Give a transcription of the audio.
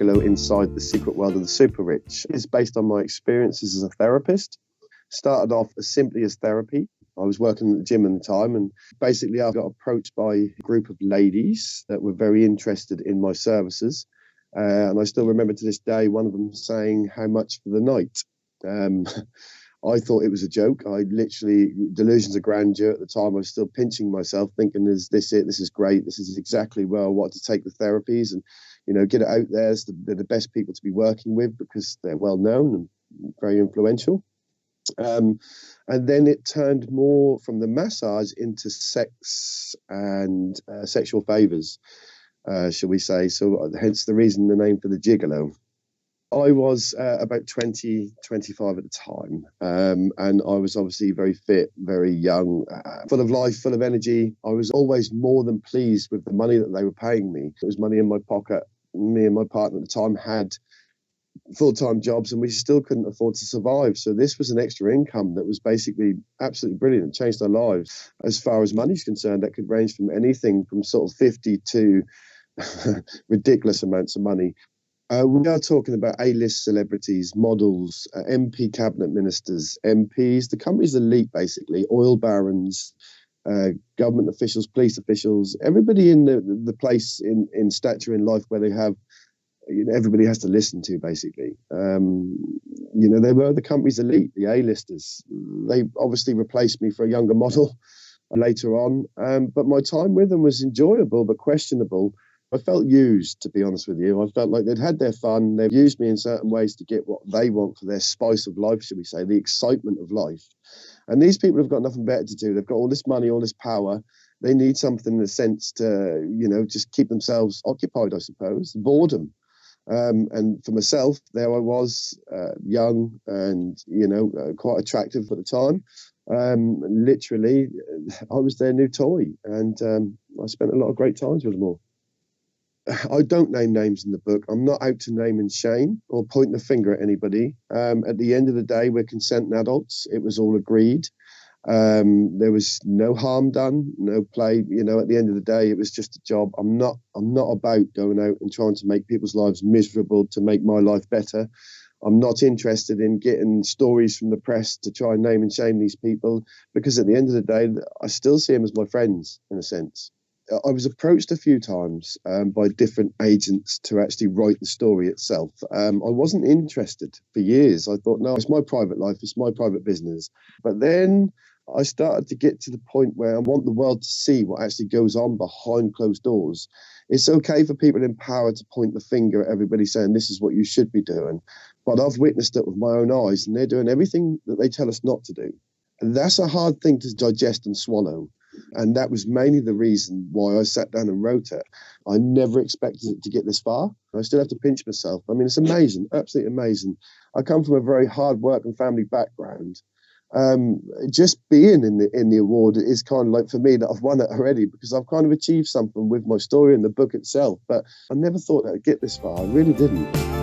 Gigolo inside the secret world of the super rich. It's based on my experiences as a therapist. Started off as simply as therapy. I was working at the gym at the time, and basically I got approached by a group of ladies that were very interested in my services. And I still remember to this day one of them saying, "How much for the night?" Um, I thought it was a joke. I literally, delusions of grandeur at the time. I was still pinching myself, thinking, "Is this it? This is great. This is exactly where I want to take the therapies and, get it out there." They're the best people to be working with because they're well known and very influential. And then it turned more from the massage into sex and sexual favors, shall we say. So hence the reason the name for the Gigolo. I was about 20, 25 at the time, and I was obviously very fit, very young, full of life, full of energy. I was always more than pleased with the money that they were paying me. It was money in my pocket. Me and my partner at the time had full-time jobs, and we still couldn't afford to survive. So this was an extra income that was basically absolutely brilliant. It changed our lives. As far as money's concerned, that could range from anything from sort of 50 to ridiculous amounts of money. We are talking about A-list celebrities, models, MP cabinet ministers, MPs, the country's elite, basically, oil barons, government officials, police officials, everybody in the place in stature in life where they have, everybody has to listen to, basically. They were the company's elite, the A-listers. They obviously replaced me for a younger model later on, but my time with them was enjoyable but questionable. I felt used, to be honest with you. I felt like they'd had their fun. They've used me in certain ways to get what they want for their spice of life, should we say, the excitement of life. And these people have got nothing better to do. They've got all this money, all this power. They need something in a sense to, just keep themselves occupied, I suppose. Boredom. And for myself, there I was, young and, quite attractive at the time. Literally, I was their new toy. And I spent a lot of great times with them all. I don't name names in the book. I'm not out to name and shame or point the finger at anybody. At the end of the day, we're consenting adults. It was all agreed. There was no harm done, no play. At the end of the day, it was just a job. I'm not about going out and trying to make people's lives miserable to make my life better. I'm not interested in getting stories from the press to try and name and shame these people, because at the end of the day, I still see them as my friends in a sense. I was approached a few times by different agents to actually write the story itself. I wasn't interested for years. I thought, no, it's my private life, it's my private business. But then I started to get to the point where I want the world to see what actually goes on behind closed doors. It's okay for people in power to point the finger at everybody saying this is what you should be doing. But I've witnessed it with my own eyes, and they're doing everything that they tell us not to do. And that's a hard thing to digest and swallow. And that was mainly the reason why I sat down and wrote it. I never expected it to get this far. I still have to pinch myself. I mean, it's amazing, absolutely amazing. I come from a very hard work and family background. Just being in the award is kind of like, for me, that I've won it already, because I've kind of achieved something with my story and the book itself. But I never thought that I'd get this far. I really didn't.